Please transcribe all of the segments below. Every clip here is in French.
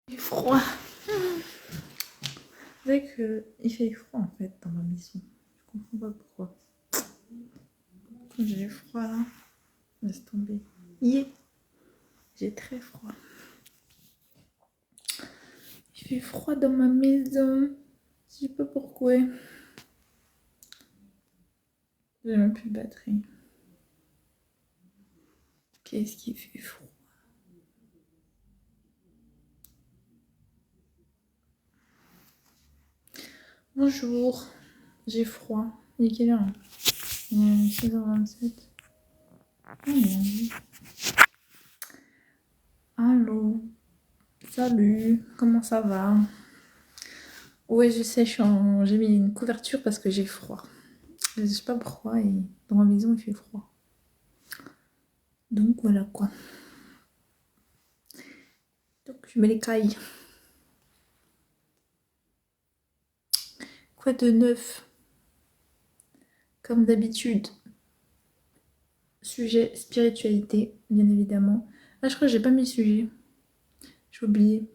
Il fait froid. C'est vrai qu'il fait froid en fait dans ma maison. Je comprends pas pourquoi. J'ai froid là. Laisse tomber. Yeah. J'ai très froid. Il fait froid dans ma maison. Je sais pas pourquoi. J'ai même plus de batterie. Qu'est-ce qui fait froid? Bonjour. J'ai froid. Il est quelle heure? Il est 6h27. Oh mon dieu. Allô. Salut. Comment ça va? Ouais, je sais, j'ai mis une couverture parce que j'ai froid. Je sais pas pourquoi, et dans ma maison il fait froid. Donc voilà quoi. Donc je mets les cailles. Quoi de neuf? Comme d'habitude. Sujet spiritualité, bien évidemment. Ah, je crois que j'ai pas mis le sujet. J'ai oublié.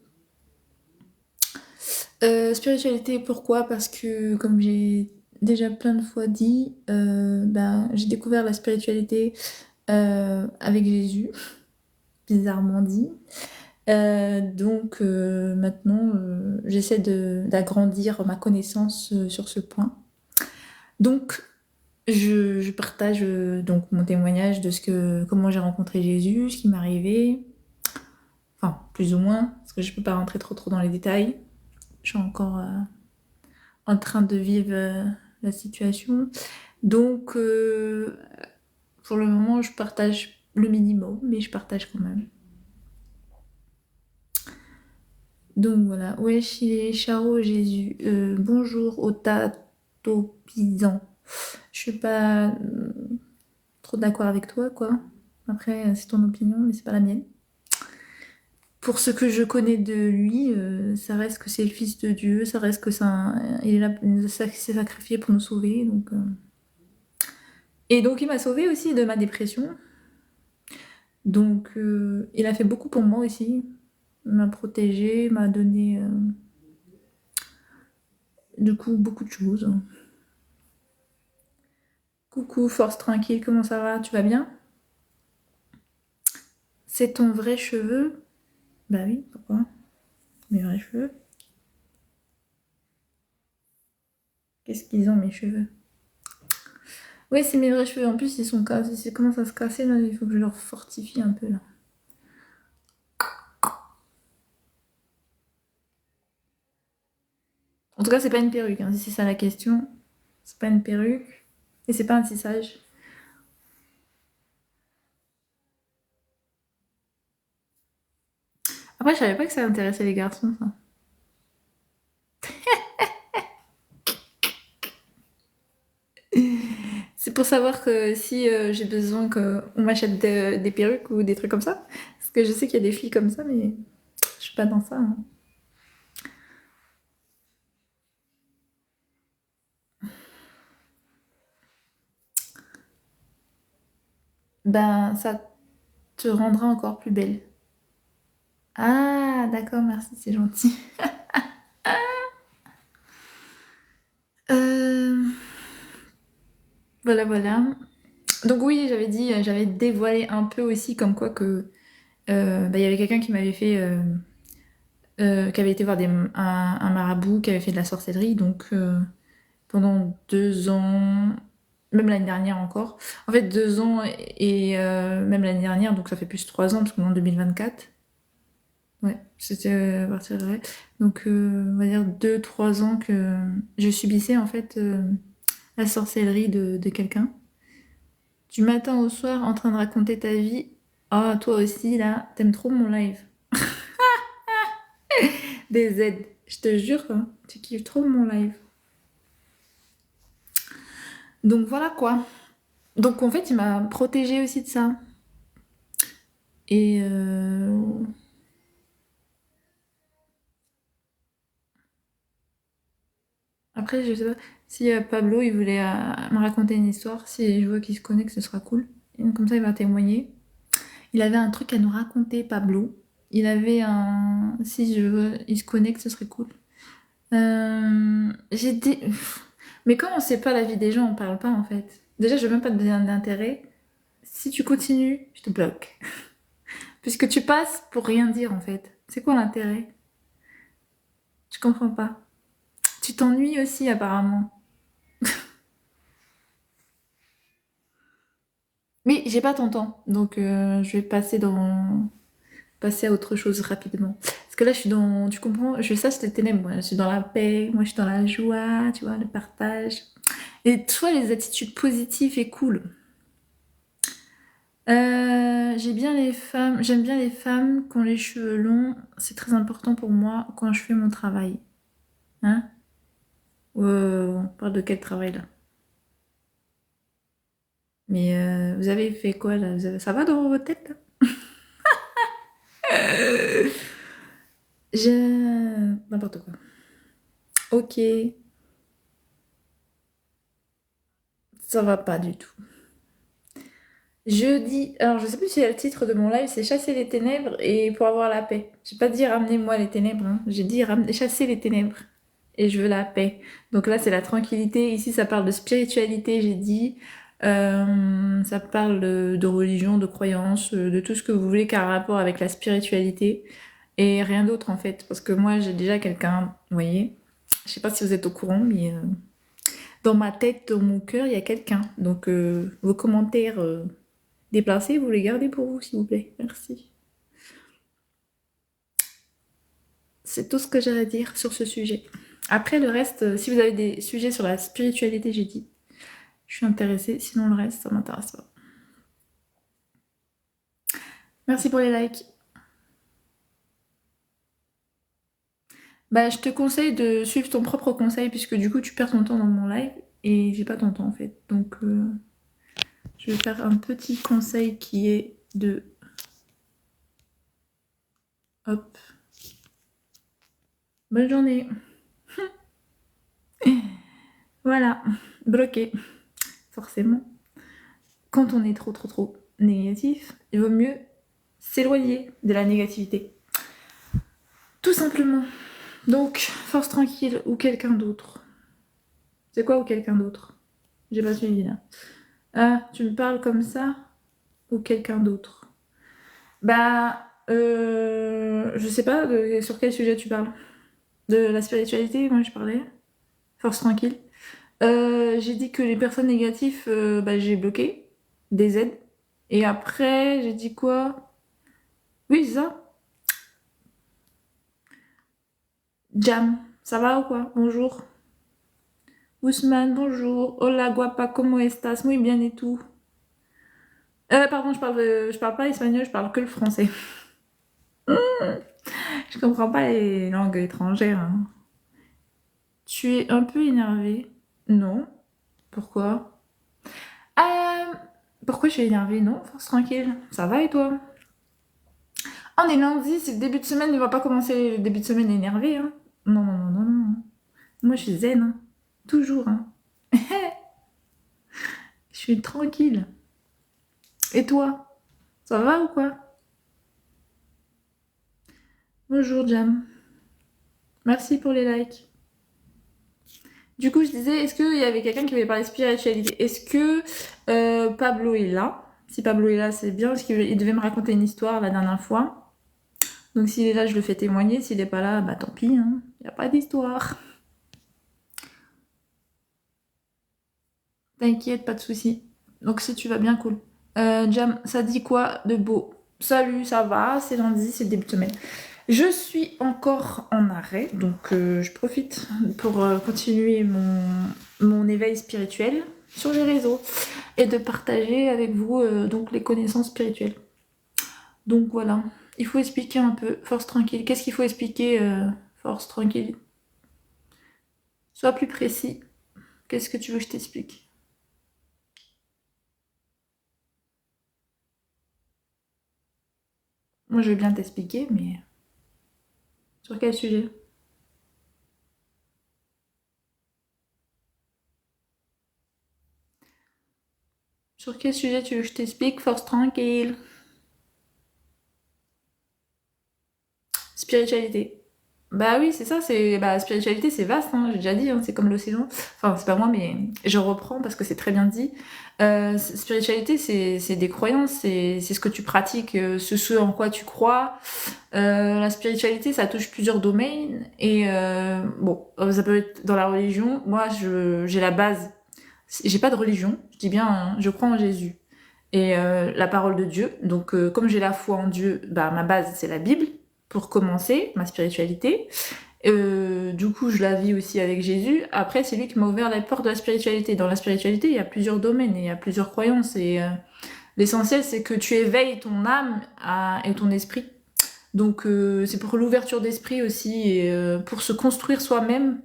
Spiritualité, pourquoi? Parce que, comme j'ai déjà plein de fois dit, j'ai découvert la spiritualité avec Jésus, bizarrement dit. Maintenant, j'essaie d'agrandir ma connaissance sur ce point. Donc, je partage donc mon témoignage de comment j'ai rencontré Jésus, ce qui m'est arrivé, enfin plus ou moins, parce que je peux pas rentrer trop dans les détails. Je suis encore en train de vivre la situation. Donc, pour le moment, je partage le minimum, mais je partage quand même. Donc voilà, wesh, il est Charo Jésus. Bonjour au tatopisant. Je suis pas trop d'accord avec toi, quoi. Après, c'est ton opinion, mais c'est pas la mienne. Pour ce que je connais de lui, ça reste que c'est le Fils de Dieu, ça reste que il est là, il s'est sacrifié pour nous sauver. Et donc il m'a sauvé aussi de ma dépression. Donc il a fait beaucoup pour moi aussi. Il m'a protégée, m'a donné du coup beaucoup de choses. Coucou, force tranquille, comment ça va? Tu vas bien? C'est ton vrai cheveu? Bah oui, pourquoi? Mes vrais cheveux? Qu'est-ce qu'ils ont mes cheveux? Oui, c'est mes vrais cheveux. En plus, ils sont cassés. Ils commencent à se casser là. Il faut que je leur fortifie un peu là. En tout cas, c'est pas une perruque. Hein, si c'est ça la question, c'est pas une perruque et c'est pas un tissage. Après, je savais pas que ça intéressait les garçons, ça. C'est pour savoir que si j'ai besoin qu'on m'achète des perruques ou des trucs comme ça. Parce que je sais qu'il y a des filles comme ça, mais je suis pas dans ça. Hein. Ben, ça te rendra encore plus belle. Ah, d'accord, merci, c'est gentil. Euh, Voilà, voilà. Donc oui, j'avais dit, j'avais dévoilé un peu aussi comme quoi que il y avait quelqu'un qui m'avait fait, qui avait été voir un marabout qui avait fait de la sorcellerie, donc pendant 2 ans, même l'année dernière encore. En fait, 2 ans et même l'année dernière, donc ça fait plus 3 ans parce qu'on est en 2024. Ouais, c'était à partir de là. Donc on va dire 2, 3 ans que je subissais en fait la sorcellerie de quelqu'un. Du matin au soir en train de raconter ta vie. Ah, toi aussi, là, t'aimes trop mon live. Des Z. Je te jure, hein, tu kiffes trop mon live. Donc voilà quoi. Donc en fait, il m'a protégée aussi de ça. Et après, je sais pas si Pablo, il voulait me raconter une histoire. Si je vois qu'il se connecte, ce sera cool. Et comme ça, il va témoigner. Il avait un truc à nous raconter, Pablo. il avait un... Si je veux, il se connecte, ce serait cool. J'ai dit... Mais quand on sait pas la vie des gens, on parle pas en fait. Déjà, je veux même pas te donner d'intérêt. Si tu continues, je te bloque. Puisque tu passes pour rien dire en fait. C'est quoi l'intérêt? Je comprends pas. Tu t'ennuies aussi apparemment. Mais j'ai pas ton temps, donc je vais passer à autre chose rapidement. Parce que là, je suis dans, tu comprends, je chasse les ténèbres. Moi, je suis dans la paix, moi, je suis dans la joie, tu vois, le partage. Et toi, les attitudes positives et cool. J'aime bien les femmes qui ont les cheveux longs. C'est très important pour moi quand je fais mon travail. Hein? On parle de quel travail là? Mais vous avez fait quoi là? Ça va dans votre tête là? N'importe quoi. Ok, ça va pas du tout. Jeudi, alors je sais plus si c'est le titre de mon live, c'est Chasser les ténèbres et pour avoir la paix. J'ai pas dit ramenez-moi les ténèbres, hein. J'ai dit chasser les ténèbres et je veux la paix. Donc là c'est la tranquillité. Ici ça parle de spiritualité, j'ai dit. Ça parle de religion, de croyance, de tout ce que vous voulez qui a un rapport avec la spiritualité et rien d'autre en fait. Parce que moi j'ai déjà quelqu'un, vous voyez. Je sais pas si vous êtes au courant, mais dans ma tête, dans mon cœur, il y a quelqu'un. Donc vos commentaires. Déplacés, vous les gardez pour vous, s'il vous plaît. Merci. C'est tout ce que j'ai à dire sur ce sujet. Après, le reste, si vous avez des sujets sur la spiritualité, j'ai dit, je suis intéressée. Sinon, le reste, ça m'intéresse pas. Merci pour les likes. Bah, je te conseille de suivre ton propre conseil, puisque du coup, tu perds ton temps dans mon live, et j'ai pas ton temps, en fait. Donc, je vais faire un petit conseil qui est de... Hop. Bonne journée. Voilà. Bloqué. Forcément. Quand on est trop négatif, il vaut mieux s'éloigner de la négativité. Tout simplement. Donc, force tranquille ou quelqu'un d'autre. C'est quoi ou quelqu'un d'autre? J'ai pas suivi là. Ah, tu me parles comme ça ou quelqu'un d'autre? Bah, je sais pas sur quel sujet tu parles. De la spiritualité, moi je parlais. Force tranquille. J'ai dit que les personnes négatives, bah, j'ai bloqué des aides. Et après, j'ai dit quoi? Oui, c'est ça. Jam, ça va ou quoi? Bonjour. Ousmane, bonjour. Hola, guapa, ¿cómo estás? Muy bien et tout. Pardon, je parle pas espagnol, je parle que le français. Je comprends pas les langues étrangères, hein. Tu es un peu énervé? Non. Pourquoi? Euh, pourquoi je suis énervée? Non, force tranquille. Ça va et toi? On est lundi, c'est le début de semaine, ne va pas commencer le début de semaine énervé, hein. Non, non, non, non, non. Moi, je suis zen, hein. Toujours, hein. Je suis tranquille. Et toi? Ça va ou quoi? Bonjour, Jam. Merci pour les likes. Du coup, je disais, est-ce qu'il y avait quelqu'un qui voulait parler spiritualité? Est-ce que Pablo est là? Si Pablo est là, c'est bien, parce qu'il devait me raconter une histoire la dernière fois. Donc s'il est là, je le fais témoigner. S'il n'est pas là, bah tant pis, hein. Il n'y a pas d'histoire. T'inquiète, pas de souci. Donc si tu vas bien, cool. Jam, ça dit quoi de beau? Salut, ça va? C'est lundi, c'est le début de semaine. Je suis encore en arrêt, donc je profite pour continuer mon éveil spirituel sur les réseaux et de partager avec vous donc les connaissances spirituelles. Donc voilà, il faut expliquer un peu, force tranquille. Qu'est-ce qu'il faut expliquer, force tranquille? Sois plus précis. Qu'est-ce que tu veux que je t'explique? Moi je veux bien t'expliquer, mais sur quel sujet? Sur quel sujet tu veux que je t'explique, force tranquille? Spiritualité. Bah oui, c'est ça, spiritualité, c'est vaste, hein, j'ai déjà dit, hein, c'est comme l'océan. Enfin, c'est pas moi, mais je reprends parce que c'est très bien dit. Spiritualité, c'est des croyances, c'est ce que tu pratiques, ce en quoi tu crois. La spiritualité, ça touche plusieurs domaines. Et bon, ça peut être dans la religion. Moi, j'ai la base. J'ai pas de religion, je dis bien, hein, je crois en Jésus. Et la parole de Dieu. Donc, comme j'ai la foi en Dieu, bah, ma base, c'est la Bible, pour commencer, ma spiritualité. Du coup, je la vis aussi avec Jésus. Après, c'est lui qui m'a ouvert la porte de la spiritualité. Dans la spiritualité, il y a plusieurs domaines, et il y a plusieurs croyances. Et l'essentiel, c'est que tu éveilles ton âme et ton esprit. Donc, c'est pour l'ouverture d'esprit aussi, et pour se construire soi-même,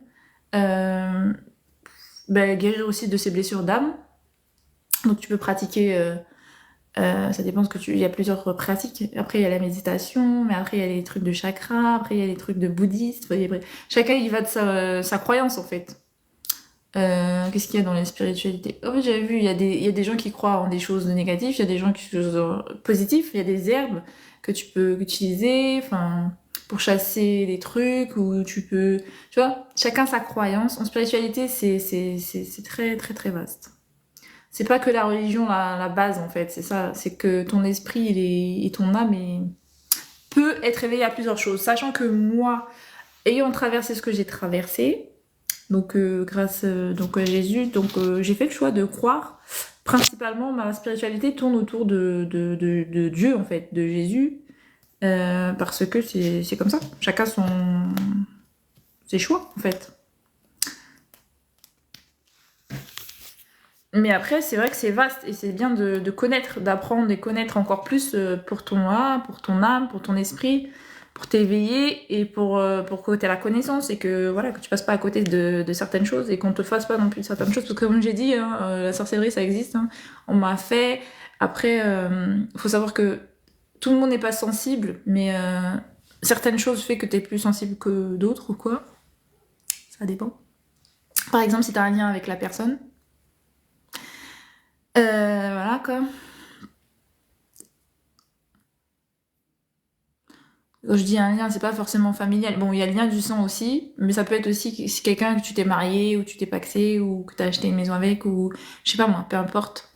guérir aussi de ses blessures d'âme. Donc, tu peux pratiquer... ça dépend ce que il y a plusieurs pratiques. Après, il y a la méditation, mais après, il y a les trucs de chakra, après, il y a les trucs de bouddhiste. Chacun, il va de sa croyance, en fait. Qu'est-ce qu'il y a dans la spiritualité? Oh, j'avais vu, il y a des gens qui croient en des choses négatives, il y a des gens qui sont positifs, il y a des herbes que tu peux utiliser, enfin, pour chasser les trucs, ou tu peux... Tu vois, chacun sa croyance. En spiritualité, c'est très, très, très vaste. C'est pas que la religion, la base, en fait, c'est ça. C'est que ton esprit et ton âme peut être éveillé à plusieurs choses. Sachant que moi, ayant traversé ce que j'ai traversé, donc grâce à Jésus, j'ai fait le choix de croire. Principalement, ma spiritualité tourne autour de Dieu, en fait, de Jésus, parce que c'est comme ça. Chacun ses choix, en fait. Mais après, c'est vrai que c'est vaste et c'est bien de connaître, d'apprendre et connaître encore plus pour ton âme, pour ton esprit, pour t'éveiller et pour que tu aies la connaissance et que voilà, que tu passes pas à côté de certaines choses et qu'on te fasse pas non plus de certaines choses. Parce que comme j'ai dit, hein, la sorcellerie ça existe, hein. On m'a fait. Après, faut savoir que tout le monde n'est pas sensible, mais certaines choses fait que tu es plus sensible que d'autres ou quoi. Ça dépend. Par exemple, si tu as un lien avec la personne. Voilà quoi. Quand je dis un lien, c'est pas forcément familial. Bon, il y a le lien du sang aussi, mais ça peut être aussi si quelqu'un que tu t'es marié, ou tu t'es paxé, ou que t'as acheté une maison avec, ou je sais pas moi, peu importe.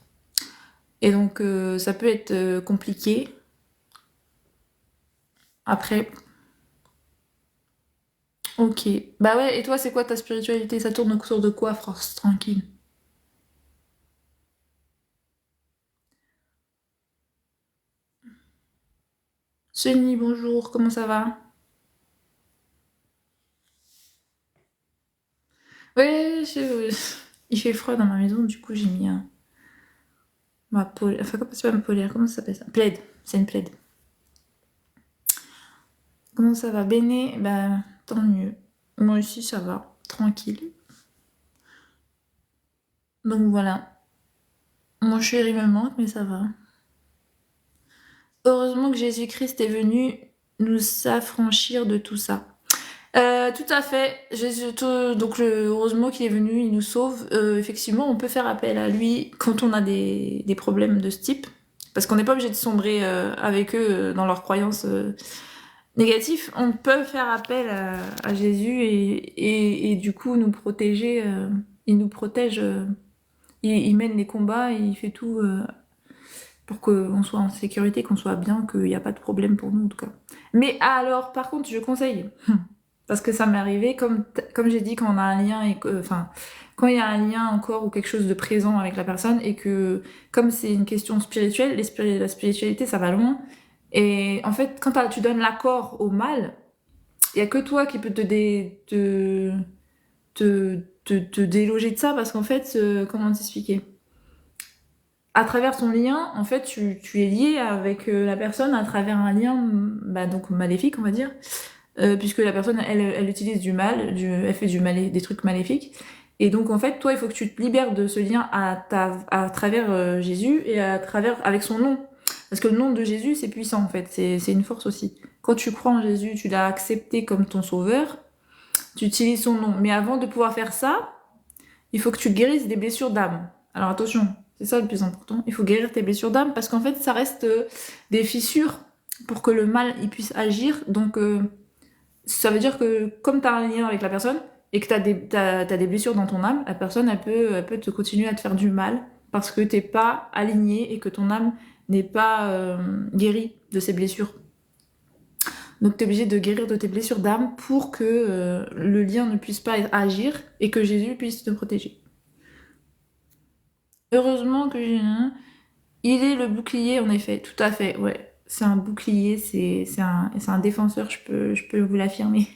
Et donc, ça peut être compliqué. Après, ok. Bah ouais, et toi, c'est quoi ta spiritualité? Ça tourne autour de quoi, France? Tranquille. Sony, bonjour, comment ça va? Ouais, il fait froid dans ma maison, du coup, j'ai mis ma polaire. Enfin, comment c'est pas ma polaire? Comment ça s'appelle ça? Plaid. C'est une plaid. Comment ça va? Béné? Bah, tant mieux. Moi aussi, ça va. Tranquille. Donc voilà. Mon chéri me manque, mais ça va. Heureusement que Jésus-Christ est venu nous affranchir de tout ça. Tout à fait. Heureusement qu'il est venu, il nous sauve. Effectivement, on peut faire appel à lui quand on a des problèmes de ce type. Parce qu'on n'est pas obligé de sombrer avec eux dans leurs croyances négatives. On peut faire appel à Jésus et du coup nous protéger. Il nous protège. Il mène les combats et il fait tout pour qu'on soit en sécurité, qu'on soit bien, qu'il n'y a pas de problème pour nous en tout cas. Mais alors, par contre, je conseille, parce que ça m'est arrivé, comme j'ai dit, quand on a un lien, quand il y a un lien encore ou quelque chose de présent avec la personne, et que comme c'est une question spirituelle, la spiritualité ça va loin, et en fait, quand tu donnes l'accord au mal, il n'y a que toi qui peux te déloger de ça, parce qu'en fait, comment t'expliquer? À travers ton lien, en fait, tu es lié avec la personne à travers un lien donc maléfique, on va dire, puisque la personne, elle utilise du mal, elle fait des trucs maléfiques. Et donc, en fait, toi, il faut que tu te libères de ce lien à travers Jésus et avec son nom. Parce que le nom de Jésus, c'est puissant, en fait. C'est une force aussi. Quand tu crois en Jésus, tu l'as accepté comme ton sauveur, tu utilises son nom. Mais avant de pouvoir faire ça, il faut que tu guérisses des blessures d'âme. Alors attention, c'est ça le plus important. Il faut guérir tes blessures d'âme parce qu'en fait, ça reste des fissures pour que le mal il puisse agir. Donc, ça veut dire que comme tu as un lien avec la personne et que t'as des blessures dans ton âme, la personne, elle peut te continuer à te faire du mal parce que t'es pas aligné et que ton âme n'est pas guérie de ses blessures. Donc tu es obligé de guérir de tes blessures d'âme pour que le lien ne puisse pas agir et que Jésus puisse te protéger. Heureusement que il est le bouclier, en effet, tout à fait, ouais. C'est un bouclier, c'est un défenseur, je peux vous l'affirmer.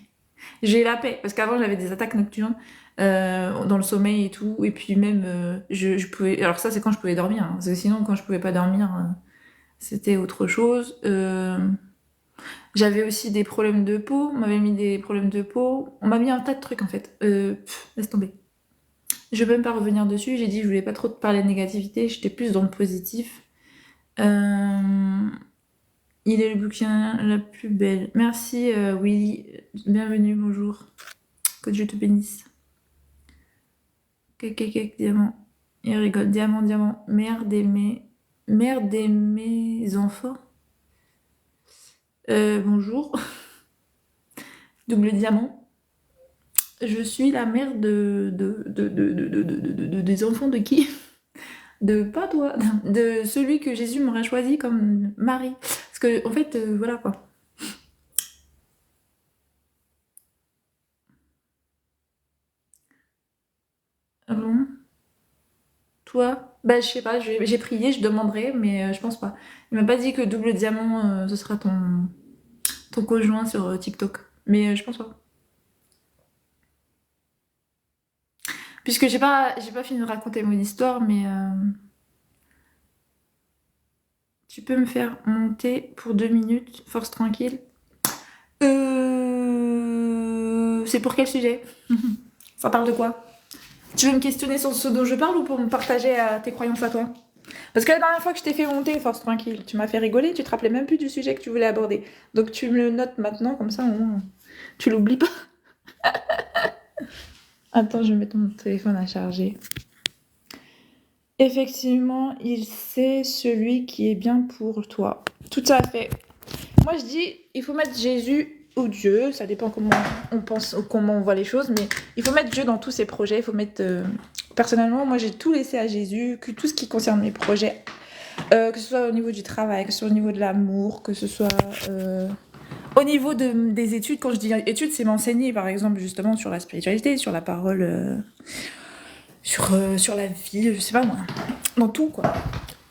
J'ai la paix, parce qu'avant j'avais des attaques nocturnes dans le sommeil et tout, et puis même je pouvais. Alors ça c'est quand je pouvais dormir, hein, parce que sinon quand je pouvais pas dormir, c'était autre chose. J'avais aussi des problèmes de peau, on m'avait mis des problèmes de peau, on m'a mis un tas de trucs en fait. Laisse tomber. Je vais même pas revenir dessus, j'ai dit que je voulais pas trop te parler de négativité, j'étais plus dans le positif. Il est le bouquin la plus belle. Merci Willy, bienvenue, bonjour. Que Dieu te bénisse. Diamant. Il rigole, diamant, diamant. Mère d'aimer enfants. Bonjour. Double diamant. Je suis la mère des enfants de qui? De pas toi, de celui que Jésus m'aurait choisi comme mari. Parce que, en fait, voilà quoi. Ah bon? Toi? Bah, je sais pas, j'ai prié, je demanderai, mais je pense pas. Il m'a pas dit que double diamant, ce sera ton conjoint sur TikTok. Mais je pense pas. Puisque j'ai pas fini de raconter mon histoire, mais tu peux me faire monter pour 2 minutes, force tranquille. C'est pour quel sujet? Ça parle de quoi? Tu veux me questionner sur ce dont je parle ou pour me partager tes croyances à toi? Parce que la dernière fois que je t'ai fait monter, force tranquille, tu m'as fait rigoler, tu te rappelais même plus du sujet que tu voulais aborder. Donc tu me le notes maintenant, comme ça au moins tu l'oublies pas. Attends, je vais mettre mon téléphone à charger. Effectivement, il sait celui qui est bien pour toi. Tout à fait. Moi, je dis, il faut mettre Jésus ou Dieu, ça dépend comment on pense, ou comment on voit les choses, mais il faut mettre Dieu dans tous ses projets. Il faut mettre. Personnellement, moi, j'ai tout laissé à Jésus, que tout ce qui concerne mes projets, que ce soit au niveau du travail, que ce soit au niveau de l'amour, que ce soit au niveau des études. Quand je dis études, c'est m'enseigner, par exemple, justement sur la spiritualité, sur la parole. Sur la vie, je sais pas moi, dans tout quoi.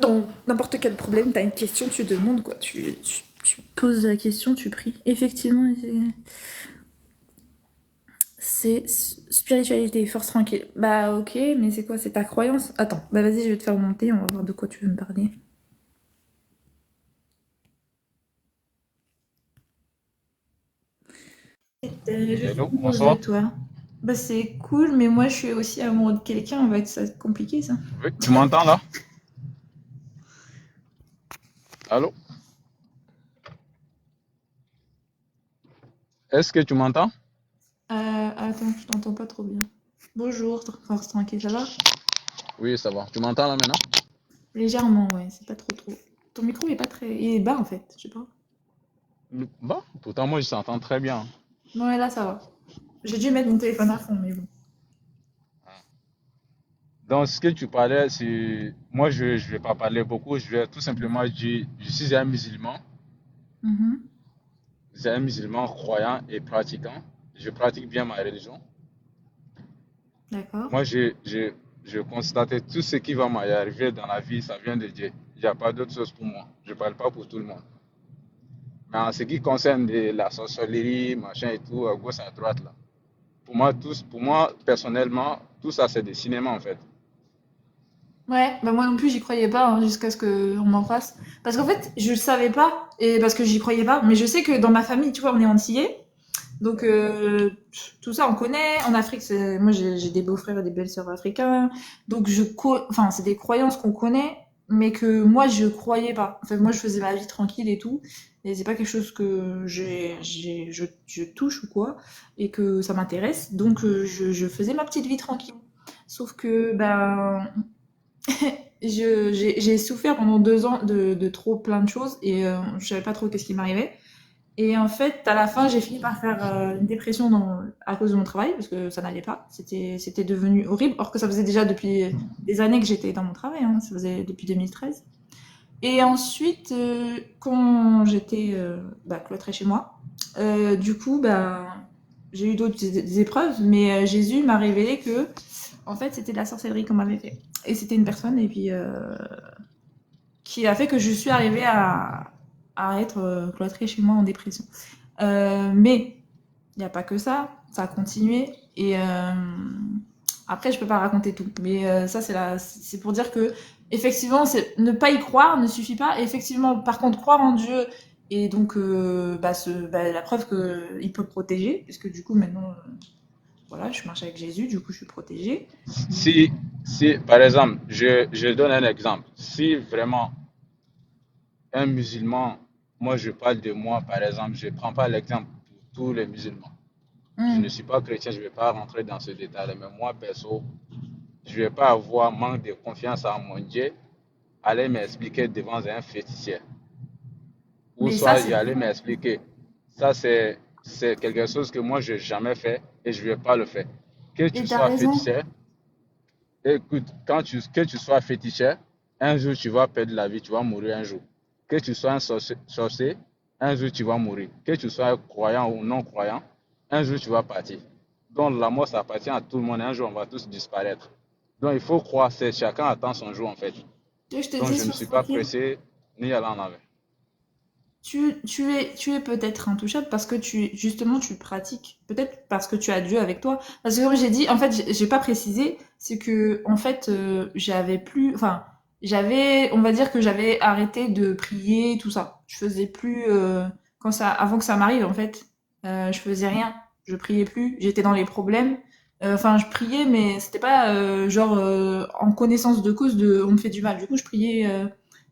Dans n'importe quel problème, t'as une question, tu demandes quoi, tu poses la question, tu pries. Effectivement, c'est spiritualité, force tranquille. Bah ok, mais c'est quoi, c'est ta croyance? Attends, bah vas-y, je vais te faire monter, on va voir de quoi tu veux me parler. Je suis Hello, amoureuse de bonsoir. toi. Bah c'est cool, mais moi je suis aussi amoureux de quelqu'un, ça va être compliqué ça. Oui, tu m'entends là? Allô? Est-ce que tu m'entends? Attends, je t'entends pas trop bien. Bonjour, force tranquille, ça va? Oui, ça va. Tu m'entends là maintenant? Légèrement, ouais, c'est pas trop trop. Ton micro est pas très. Il est bas en fait, je sais pas. Bah, pourtant moi je t'entends très bien. Ouais, là ça va. J'ai dû mettre mon téléphone à fond, mais bon. Donc ce que tu parlais, c'est... Moi je vais pas parler beaucoup, je vais tout simplement dire, je suis un musulman. Mhm. Je suis un musulman croyant et pratiquant. Je pratique bien ma religion. D'accord. Moi je constate tout ce qui va m'arriver dans la vie, ça vient de Dieu. Il n'y a pas d'autre chose pour moi. Je parle pas pour tout le monde. Mais en ce qui concerne la sorcellerie, machin et tout, à gauche, à droite, là. Pour moi, personnellement, tout ça, c'est des cinémas, en fait. Ouais, bah moi non plus j'y croyais pas hein, jusqu'à ce qu'on m'en fasse. Parce qu'en fait, je le savais pas, et parce que j'y croyais pas, mais je sais que dans ma famille, tu vois, on est antillais. Donc tout ça on connaît. En Afrique, moi j'ai des beaux-frères et des belles-sœurs africains. Donc enfin, c'est des croyances qu'on connaît, mais que moi je croyais pas. En fait, moi je faisais ma vie tranquille et tout. Et c'est pas quelque chose que je touche ou quoi, et que ça m'intéresse. Donc je faisais ma petite vie tranquille. Sauf que ben j'ai souffert pendant 2 ans de trop plein de choses et je savais pas trop qu'est-ce qui m'arrivait. Et en fait, à la fin, j'ai fini par faire une dépression à cause de mon travail, parce que ça n'allait pas. C'était devenu horrible, or que ça faisait déjà depuis des années que j'étais dans mon travail, hein. Ça faisait depuis 2013. Et ensuite, quand j'étais cloîtrée chez moi, du coup, j'ai eu d'autres des épreuves, mais Jésus m'a révélé que, en fait, c'était de la sorcellerie qu'on m'avait fait. Et c'était une personne, et puis, qui a fait que je suis arrivée à être cloîtrée chez moi en dépression. Mais il n'y a pas que ça a continué. Et après, je peux pas raconter tout. Mais ça, c'est pour dire que, effectivement, ne pas y croire ne suffit pas. Et effectivement, par contre, croire en Dieu et donc la preuve qu'il peut protéger, puisque du coup, maintenant, voilà, je marche avec Jésus, du coup, je suis protégée. Si, si, par exemple, je donne un exemple. Si vraiment un musulman, moi je parle de moi, par exemple, je ne prends pas l'exemple pour tous les musulmans. Je ne Mm. suis pas chrétien, je ne vais pas rentrer dans ce détail, mais moi, perso, je ne vais pas avoir manque de confiance en mon Dieu, aller m'expliquer devant un féticheur. Ou Mais ça, soit y c'est aller tout. m'expliquer. Ça, c'est quelque chose que moi, je n'ai jamais fait et je ne vais pas le faire. Que tu Et t'as sois raison. féticheur, écoute, que tu sois féticheur, un jour tu vas perdre la vie, tu vas mourir un jour. Que tu sois un sorcier, un jour tu vas mourir. Que tu sois croyant ou non croyant, un jour tu vas partir. Donc la mort, ça appartient à tout le monde. Un jour, on va tous disparaître. Donc il faut croire, c'est chacun attend son jour en fait. Je te Donc dis je ne sur suis ce pas qui pressé ni aller en avant. tu es peut-être intouchable parce que justement, tu pratiques. Peut-être parce que tu as Dieu avec toi. Parce que comme j'ai dit, en fait, j'ai pas précisé, c'est que, en fait, j'avais plus, enfin, on va dire que j'avais arrêté de prier, tout ça. Je faisais plus, avant que ça m'arrive, en fait, je faisais rien. Je priais plus. J'étais dans les problèmes. Enfin, je priais, mais c'était pas, genre, en connaissance de cause on me fait du mal. Du coup, je priais,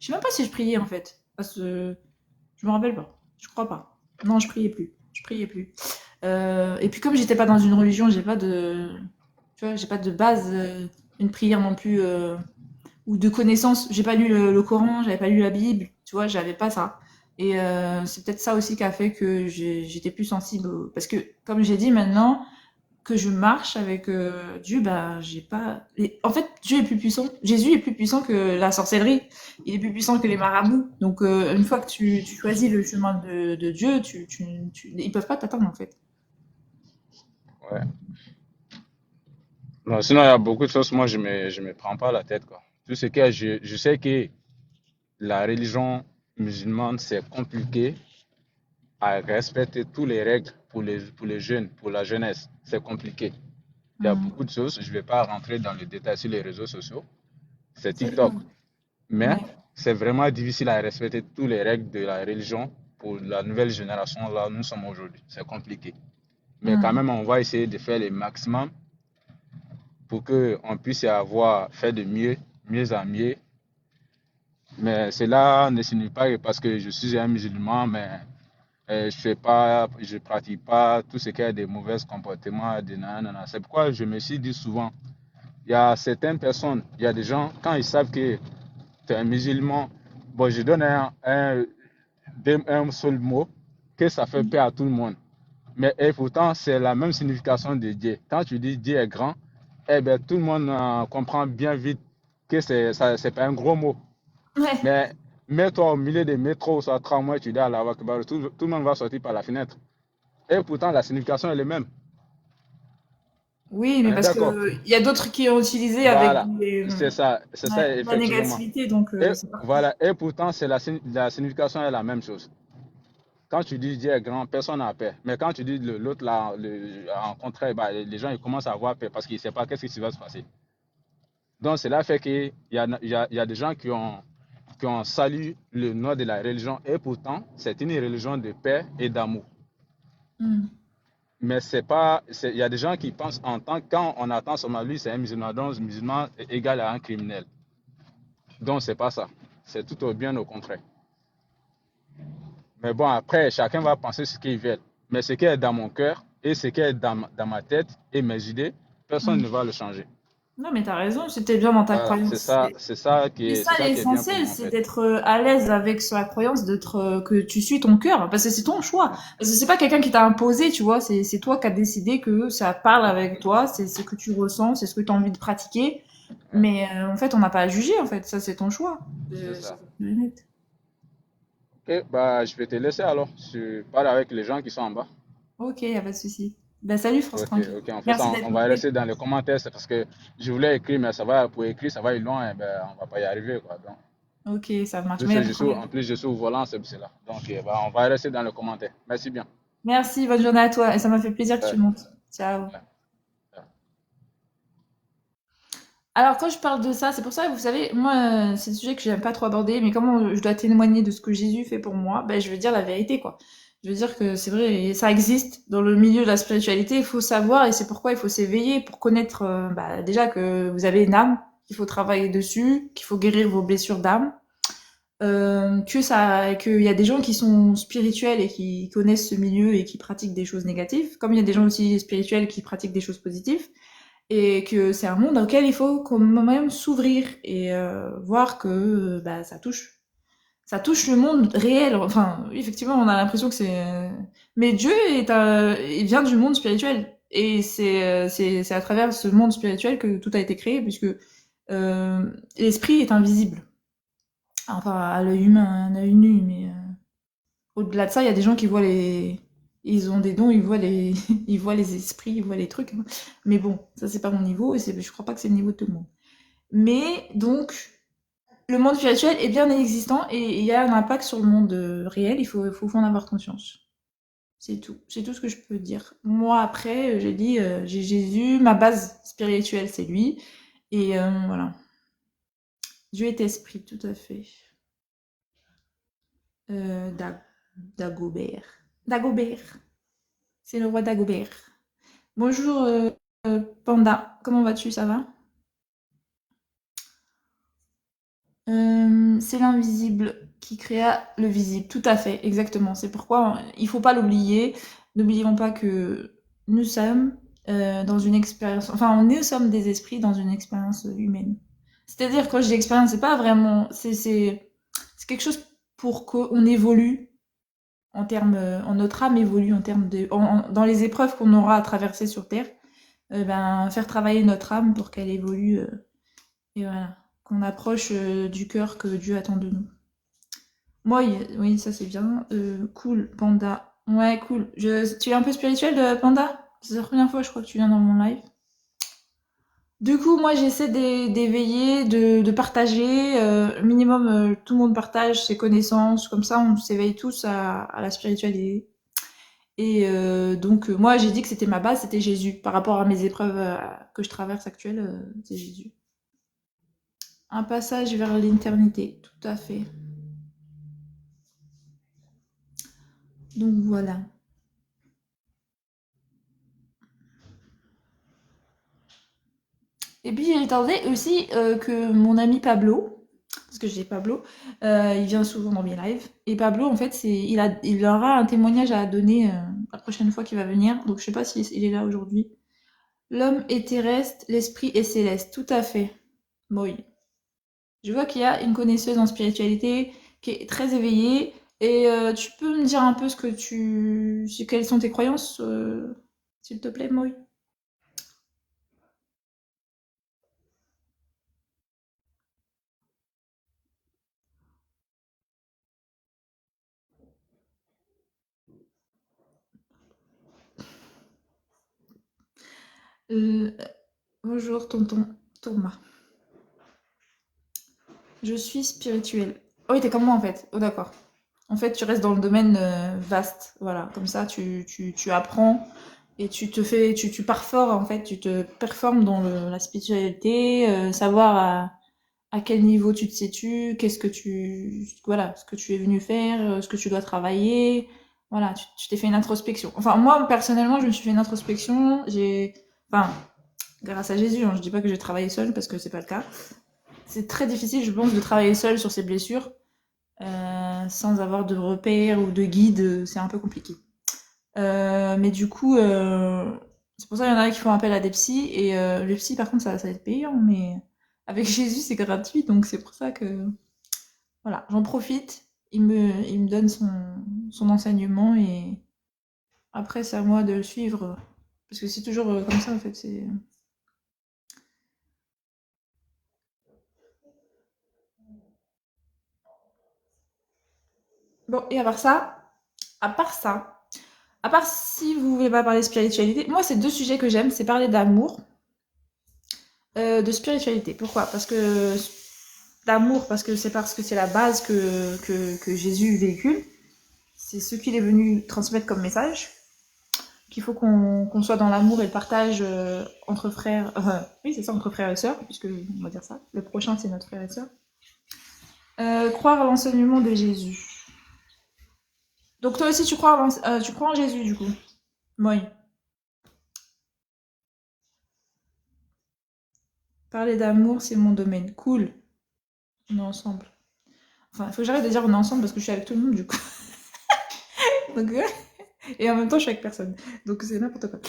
je sais même pas si je priais, en fait. Parce que, je me rappelle pas. Je crois pas. Non, je priais plus. Je priais plus. Et puis comme j'étais pas dans une religion, tu vois, j'ai pas de base, une prière non plus, ou de connaissances. J'ai pas lu le Coran, j'avais pas lu la Bible, tu vois, j'avais pas ça. Et c'est peut-être ça aussi qui a fait que j'étais plus sensible, parce que comme j'ai dit maintenant, que je marche avec Dieu, bah j'ai pas. En fait, Dieu est plus puissant. Jésus est plus puissant que la sorcellerie. Il est plus puissant que les marabouts. Donc une fois que tu choisis le chemin de Dieu, ils peuvent pas t'attendre en fait. Ouais. Non, sinon, il y a beaucoup de choses, moi, je me prends pas la tête, quoi. Tout ce que je sais que la religion musulmane, c'est compliqué à respecter toutes les règles pour les jeunes, pour la jeunesse. C'est compliqué. Il y a Hmm. beaucoup de choses. Je ne vais pas rentrer dans le détail sur les réseaux sociaux. C'est C'est TikTok. ça. Mais Ouais. c'est vraiment difficile à respecter toutes les règles de la religion pour la nouvelle génération. Là, nous sommes aujourd'hui. C'est compliqué. Mais quand Hmm. même, on va essayer de faire le maximum pour qu'on puisse avoir fait de mieux, mieux en mieux. Mais cela ne signifie pas que parce que je suis un musulman, mais je pratique pas tout ce qui est des mauvais comportements, des nanana. C'est pourquoi je me suis dit souvent, il y a certaines personnes, il y a des gens, quand ils savent que tu es un musulman, bon, je donne un seul mot, que ça fait peur à tout le monde. Mais et pourtant, c'est la même signification de Dieu. Quand tu dis Dieu est grand, eh bien, tout le monde comprend bien vite que c'est pas un gros mot. Ouais. Mais mets-toi au milieu des métros, soit tramway, tu dis à la tout le monde va sortir par la fenêtre. Et pourtant, la signification est la même. Oui, mais On est parce d'accord? que il y a d'autres qui ont utilisé avec Voilà. C'est ça, ouais, la effectivement. négativité, donc Et c'est parti. voilà. Et pourtant, la signification est la même chose. Quand tu dis Dieu est grand, personne n'a peur. Mais quand tu dis l'autre, là, en contraire, bah, les gens ils commencent à avoir peur parce qu'ils ne savent pas qu'est-ce qui va se passer. Donc, cela fait qu'il y a des gens qui ont salué le nom de la religion et pourtant, c'est une religion de paix et d'amour. Hmm. Mais c'est pas, il y a des gens qui pensent quand on attend son lui, c'est un musulman, donc un musulman est égal à un criminel. Donc, c'est pas ça. C'est tout au bien au contraire. Mais bon, après, chacun va penser ce qu'il veut. Mais ce qui est dans mon cœur et ce qui est dans ma tête et mes idées, personne Hmm. ne va le changer. Non, mais t'as raison, c'était bien dans ta Voilà, croyance. C'est ça c'est ça qui est bien pour l'essentiel, moi en c'est fait. d'être à l'aise avec sa croyance, d'être que tu suis ton cœur, parce que c'est ton choix. Parce que c'est pas quelqu'un qui t'a imposé, tu vois, c'est toi qui as décidé que ça parle avec toi, c'est ce que tu ressens, c'est ce que tu as envie de pratiquer. Ouais, Mais en fait, on n'a pas à juger, en fait, ça c'est ton choix. c'est Ça, ça. faut être honnête. Ok, bah je vais te laisser alors. Je parle avec les gens qui sont en bas. Ok, y a pas de souci. Bah salut, France Ok, tranquille. ok. En fait, Merci on, d'être on va passé. rester dans les commentaires, c'est parce que je voulais écrire, mais ça va, pour écrire, ça va être long, et ben, on va pas y arriver, quoi. Donc, Ok, ça marche, mais plus y a pas je de suis, problème. en plus, je suis au volant, c'est là. Donc, bah, on va rester dans les commentaires. Merci bien. Merci, bonne journée à toi, et ça m'a fait plaisir que Ouais, tu montes. Ciao. ouais, ouais. Alors, quand je parle de ça, c'est pour ça, vous savez, moi, c'est un sujet que j'aime pas trop aborder, mais comment je dois témoigner de ce que Jésus fait pour moi, ben, je veux dire la vérité, quoi. Je veux dire que c'est vrai, et ça existe dans le milieu de la spiritualité, il faut savoir, et c'est pourquoi il faut s'éveiller pour connaître, bah, déjà que vous avez une âme, qu'il faut travailler dessus, qu'il faut guérir vos blessures d'âme, qu'il y a des gens qui sont spirituels et qui connaissent ce milieu et qui pratiquent des choses négatives, comme il y a des gens aussi spirituels qui pratiquent des choses positives et que c'est un monde auquel il faut quand même s'ouvrir et voir que bah, ça touche le monde réel. Enfin, oui, effectivement, on a l'impression que c'est. Mais Dieu il vient du monde spirituel et c'est à travers ce monde spirituel que tout a été créé puisque l'esprit est invisible. Enfin, à l'œil humain, à l'œil nu, mais au-delà de ça, il y a des gens qui voient les. Ils ont des dons, ils voient les, ils voient les esprits, ils voient les trucs. Hein. Mais bon, ça c'est pas mon niveau et je crois pas que c'est le niveau de tout le monde. Mais donc, le monde spirituel est bien existant et il y a un impact sur le monde réel. Il faut en avoir conscience. C'est tout. C'est tout ce que je peux dire. Moi après, j'ai dit, j'ai Jésus, ma base spirituelle c'est lui et voilà. Dieu est esprit, tout à fait. Euh, Dag- Dagobert. Dagobert. C'est le roi Dagobert. Bonjour Panda, comment vas-tu, ça va? C'est l'invisible qui créa le visible, tout à fait, exactement. C'est pourquoi il faut pas l'oublier. N'oublions pas que nous sommes dans une expérience, enfin nous sommes des esprits dans une expérience humaine. C'est-à-dire quand je dis expérience, c'est pas vraiment, c'est quelque chose pour qu'on évolue en termes, notre âme évolue en termes dans les épreuves qu'on aura à traverser sur Terre. Ben, faire travailler notre âme pour qu'elle évolue et voilà, qu'on approche du cœur que Dieu attend de nous. Moi, oui, ça c'est bien. Cool, Panda. Ouais, cool. Tu es un peu spirituel, Panda? C'est la première fois, je crois, que tu viens dans mon live. Du coup, moi, j'essaie d'éveiller, de partager. Minimum, tout le monde partage ses connaissances. Comme ça, on s'éveille tous à la spiritualité. Et donc, moi, j'ai dit que c'était ma base, c'était Jésus. Par rapport à mes épreuves que je traverse actuelles, c'est Jésus. Un passage vers l'éternité, tout à fait. Donc voilà. Et puis j'attendais aussi que mon ami Pablo, parce que j'ai Pablo, il vient souvent dans mes lives. Et Pablo, en fait, il aura un témoignage à donner la prochaine fois qu'il va venir. Donc je sais pas s'il est là aujourd'hui. L'homme est terrestre, l'esprit est céleste. Tout à fait. Bon, oui. Je vois qu'il y a une connaisseuse en spiritualité qui est très éveillée. Et tu peux me dire un peu quelles sont tes croyances, s'il te plaît, Moï? Euh, Bonjour, tonton Thomas. Je suis spirituelle. Oh oui, t'es comme moi en fait. Oh d'accord. En fait, tu restes dans le domaine vaste. Voilà, comme ça, tu apprends et tu pars fort en fait. Tu te performes dans la spiritualité, savoir à quel niveau tu te situes, voilà, ce que tu es venu faire, ce que tu dois travailler. Voilà, tu t'es fait une introspection. Enfin, moi personnellement, je me suis fait une introspection. Enfin, grâce à Jésus, hein, je dis pas que j'ai travaillé seule parce que c'est pas le cas. C'est très difficile, je pense, de travailler seul sur ses blessures sans avoir de repères ou de guide. C'est un peu compliqué. Mais du coup, C'est pour ça qu'il y en a qui font appel à des psys, et le psy, par contre, ça va être payant, mais avec Jésus, c'est gratuit, donc c'est pour ça que, voilà, j'en profite. Il me donne son enseignement, et après, c'est à moi de le suivre. Parce que c'est toujours comme ça, en fait. C'est... Bon, et à part ça, à part si vous voulez pas parler de spiritualité, moi, c'est deux sujets que j'aime, c'est parler d'amour, de spiritualité. Pourquoi? Parce que d'amour, parce que c'est la base que Jésus véhicule. C'est ce qu'il est venu transmettre comme message. Qu'il faut qu'on soit dans l'amour et le partage entre frères. Oui, c'est ça, entre frères et sœurs, puisque on va dire ça. Le prochain, c'est notre frère et sœur. Croire à l'enseignement de Jésus. Donc toi aussi, tu crois en Jésus, du coup? Oui. Parler d'amour, c'est mon domaine. Cool. On est ensemble. Enfin, il faut que j'arrête de dire on est ensemble parce que je suis avec tout le monde, du coup. Donc, et en même temps, je suis avec personne. Donc, c'est n'importe quoi.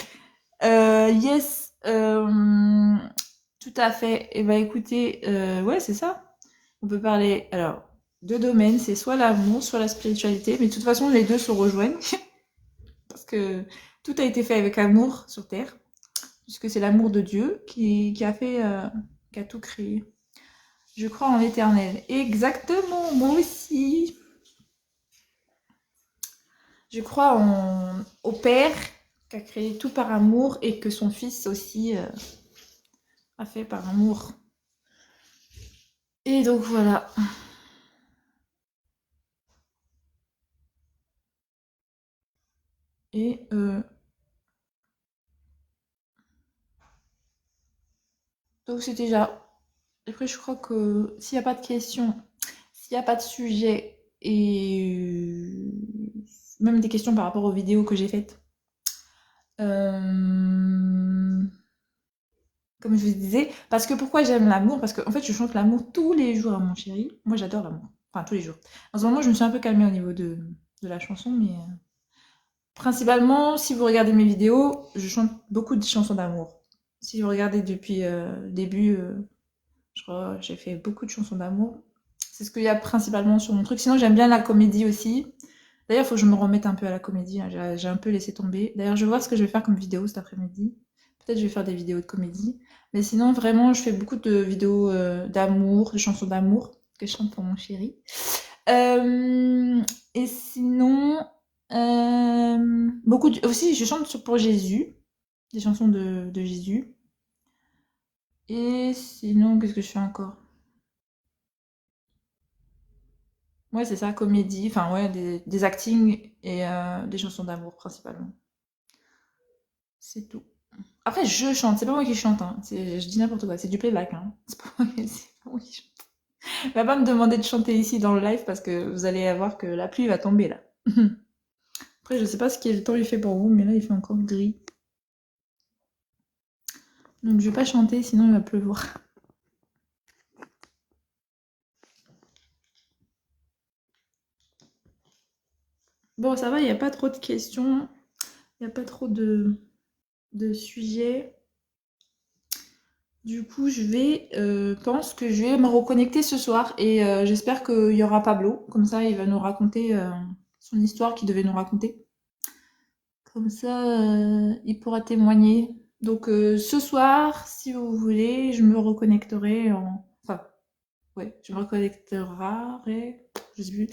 Yes. Tout à fait. Et bah écoutez, ouais, c'est ça. On peut parler, alors, deux domaines, c'est soit l'amour, soit la spiritualité, mais de toute façon, les deux se rejoignent, parce que tout a été fait avec amour sur Terre, puisque c'est l'amour de Dieu qui a fait, qui a tout créé. Je crois en l'éternel. Exactement, moi aussi. Je crois au Père qui a créé tout par amour et que son Fils aussi a fait par amour. Et donc voilà. Et donc c'est déjà. Après, je crois que s'il n'y a pas de questions, s'il n'y a pas de sujet, et même des questions par rapport aux vidéos que j'ai faites, euh, comme je vous disais, parce que pourquoi j'aime l'amour? Parce qu'en fait, je chante l'amour tous les jours à mon chéri. Moi, j'adore l'amour. Enfin, tous les jours. En ce moment, je me suis un peu calmée au niveau de la chanson, mais principalement, si vous regardez mes vidéos, je chante beaucoup de chansons d'amour. Si vous regardez depuis le début, je crois que j'ai fait beaucoup de chansons d'amour. C'est ce qu'il y a principalement sur mon truc. Sinon, j'aime bien la comédie aussi. D'ailleurs, il faut que je me remette un peu à la comédie, hein. J'ai un peu laissé tomber. D'ailleurs, je vais voir ce que je vais faire comme vidéo cet après-midi. Peut-être je vais faire des vidéos de comédie. Mais sinon, vraiment, je fais beaucoup de vidéos d'amour, de chansons d'amour que je chante pour mon chéri. Euh, et sinon, aussi, je chante pour Jésus, des chansons de Jésus. Et sinon, qu'est-ce que je fais encore? Ouais, c'est ça, comédie, enfin ouais, des actings et des chansons d'amour principalement. C'est tout. Après, je chante, c'est pas moi qui chante, hein. Je dis n'importe quoi, c'est du playback, hein. C'est pas moi qui chante. Va pas me demander de chanter ici dans le live parce que vous allez voir que la pluie va tomber là. Après, je sais pas ce que le temps il fait pour vous, mais là il fait encore gris. Donc je vais pas chanter, sinon il va pleuvoir. Bon, ça va, il n'y a pas trop de questions, il n'y a pas trop de sujets. Du coup, pense que je vais me reconnecter ce soir et j'espère qu'il y aura Pablo. Comme ça, il va nous raconter son histoire qu'il devait nous raconter. Comme ça, il pourra témoigner. Donc ce soir, si vous voulez, je me reconnecterai Enfin, ouais, je me reconnecterai... Je sais plus.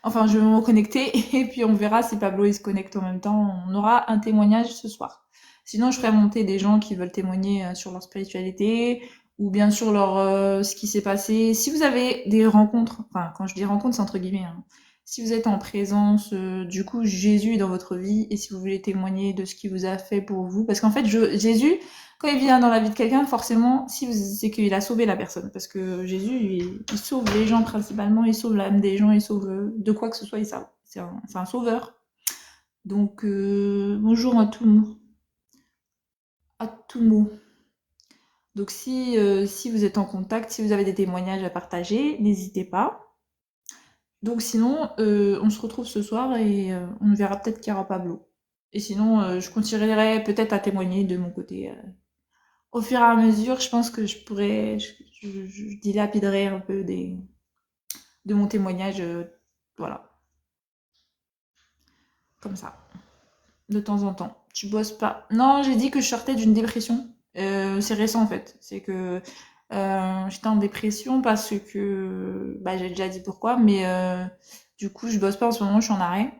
Enfin, je vais me reconnecter et puis on verra si Pablo il se connecte en même temps. On aura un témoignage ce soir. Sinon, je ferai monter des gens qui veulent témoigner sur leur spiritualité ou bien sur ce qui s'est passé. Si vous avez des rencontres, enfin, quand je dis rencontres, c'est entre guillemets, hein. Si vous êtes en présence, du coup, Jésus est dans votre vie et si vous voulez témoigner de ce qu'il vous a fait pour vous, parce qu'en fait, Jésus, quand il vient dans la vie de quelqu'un, forcément, c'est qu'il a sauvé la personne. Parce que Jésus, il sauve les gens principalement, il sauve l'âme des gens, il sauve de quoi que ce soit, il sauve. C'est un sauveur. Donc, bonjour à tout le monde. À tout mot. Donc si vous êtes en contact, si vous avez des témoignages à partager, n'hésitez pas. Donc sinon, on se retrouve ce soir et on verra peut-être qu'il y aura Pablo. Et sinon, je continuerai peut-être à témoigner de mon côté. Au fur et à mesure, je pense que je dilapiderai un peu de mon témoignage, voilà, comme ça, de temps en temps. Tu bosses pas. Non, j'ai dit que je sortais d'une dépression. C'est récent en fait. C'est que j'étais en dépression parce que, bah, j'ai déjà dit pourquoi, mais du coup, je bosse pas en ce moment, je suis en arrêt.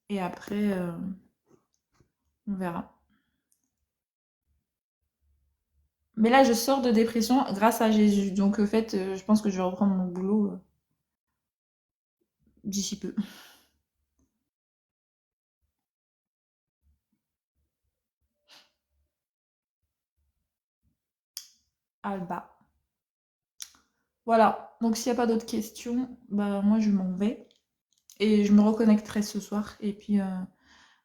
Et après, on verra. Mais là, je sors de dépression grâce à Jésus. Donc, en fait, je pense que je vais reprendre mon boulot d'ici peu. Alba. Voilà. Donc, s'il n'y a pas d'autres questions, bah, moi, je m'en vais. Et je me reconnecterai ce soir. Et puis,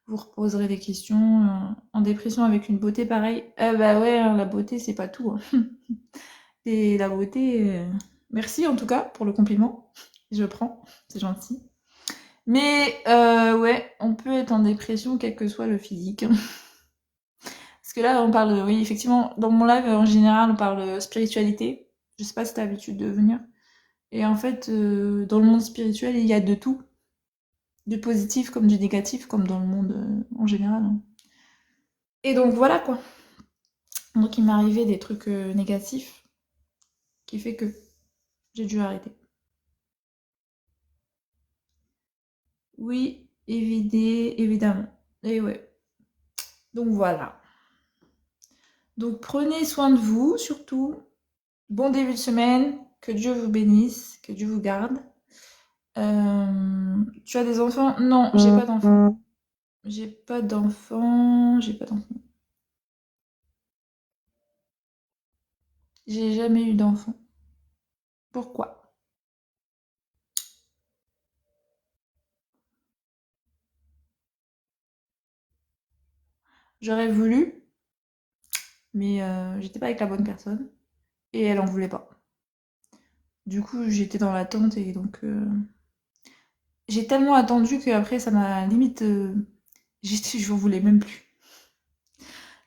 vous reposerez des questions. En dépression avec une beauté pareille. Bah ouais, hein, la beauté, c'est pas tout, hein. Et la beauté. Merci en tout cas pour le compliment. Je prends. C'est gentil. Mais ouais, on peut être en dépression quel que soit le physique. Parce que là, on parle, oui, effectivement, dans mon live, en général, on parle spiritualité. Je sais pas si t'as l'habitude de venir. Et en fait, dans le monde spirituel, il y a de tout. Du positif comme du négatif, comme dans le monde en général, hein. Et donc voilà quoi. Donc il m'est arrivé des trucs négatifs qui fait que j'ai dû arrêter. Oui, évidemment. Et ouais. Donc voilà. Donc prenez soin de vous, surtout. Bon début de semaine. Que Dieu vous bénisse. Que Dieu vous garde. Tu as des enfants? Non, j'ai pas d'enfants. J'ai pas d'enfants. J'ai pas d'enfants. J'ai jamais eu d'enfants. Pourquoi? J'aurais voulu, mais j'étais pas avec la bonne personne. Et elle en voulait pas. Du coup, j'étais dans l'attente et donc j'ai tellement attendu qu'après ça m'a limite. Je voulais même plus.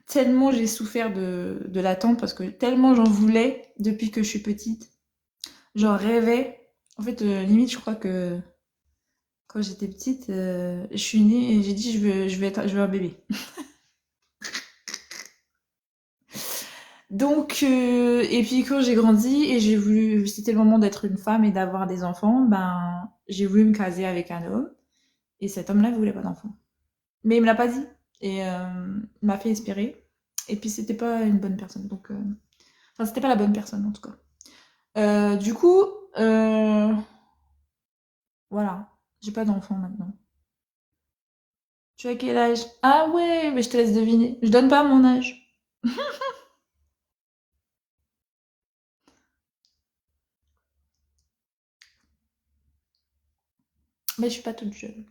Tellement j'ai souffert de l'attente parce que tellement j'en voulais depuis que je suis petite. J'en rêvais. En fait, limite, je crois que quand j'étais petite, je suis née et j'ai dit je veux un bébé. Donc, et puis quand j'ai grandi et j'ai voulu, c'était le moment d'être une femme et d'avoir des enfants, ben j'ai voulu me caser avec un homme et cet homme-là il voulait pas d'enfants. Mais il me l'a pas dit et il m'a fait espérer. Et puis c'était pas une bonne personne, donc enfin c'était pas la bonne personne en tout cas. Du coup, euh, voilà, j'ai pas d'enfant maintenant. Tu as quel âge? Ah ouais, mais je te laisse deviner. Je donne pas mon âge. Mais je suis pas toute jeune.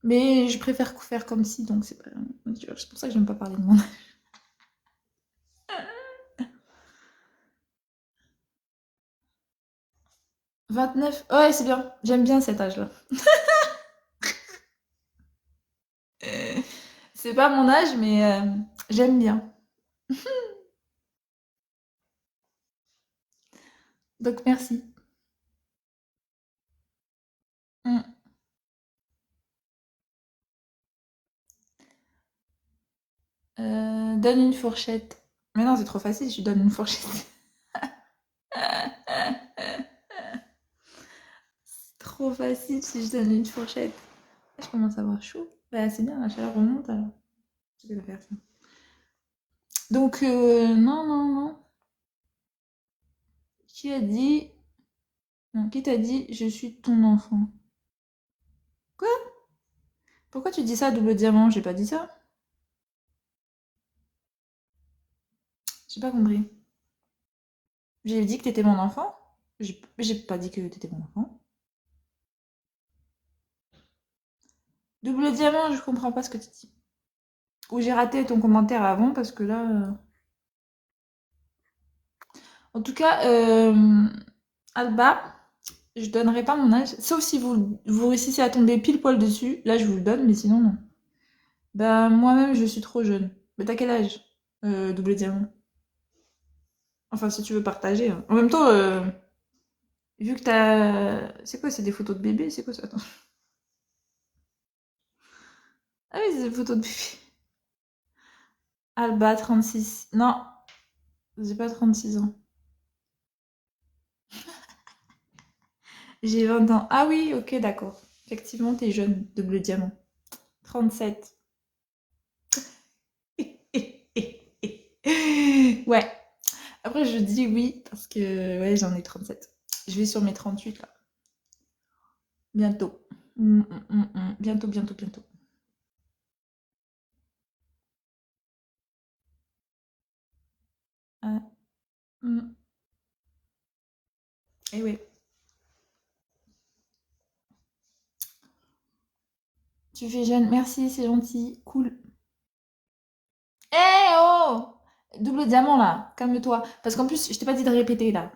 Mais je préfère faire comme si, donc c'est pas. C'est pour ça que j'aime pas parler de mon âge. 29. Ouais, c'est bien. J'aime bien cet âge-là. C'est pas mon âge, mais j'aime bien. Donc merci. Mm. Donne une fourchette. Mais non, c'est trop facile, je lui donne une fourchette. C'est trop facile si je donne une fourchette. Je commence à avoir chaud. Bah, c'est bien, la chaleur remonte alors. Je vais le faire ça. Donc, non, non, non. Qui a dit. Non, qui t'a dit je suis ton enfant? Quoi? Pourquoi tu dis ça, double diamant? J'ai pas dit ça. J'ai pas compris. J'ai dit que t'étais mon enfant? J'ai pas dit que t'étais mon enfant. Double diamant, je comprends pas ce que tu dis. Ou j'ai raté ton commentaire avant parce que là. En tout cas, Alba. Je donnerai pas mon âge, sauf si vous réussissez à tomber pile poil dessus. Là, je vous le donne, mais sinon, non. Bah, moi-même, je suis trop jeune. Mais t'as quel âge, double diamant? Enfin, si tu veux partager, hein. En même temps, vu que t'as... C'est quoi, c'est des photos de bébé? C'est quoi ça? Attends. Ah oui, c'est des photos de bébé. Alba, 36. Non, j'ai pas 36 ans. J'ai 20 ans. Ah oui, ok, d'accord. Effectivement, t'es jeune, double diamant. 37. Ouais. Après, je dis oui parce que ouais, j'en ai 37. Je vais sur mes 38 là. Bientôt. Bientôt, bientôt, bientôt. Ah, mm. Eh oui. Tu fais jeune. Merci, c'est gentil. Cool. Eh oh! Double diamant là. Calme-toi. Parce qu'en plus, je t'ai pas dit de répéter là.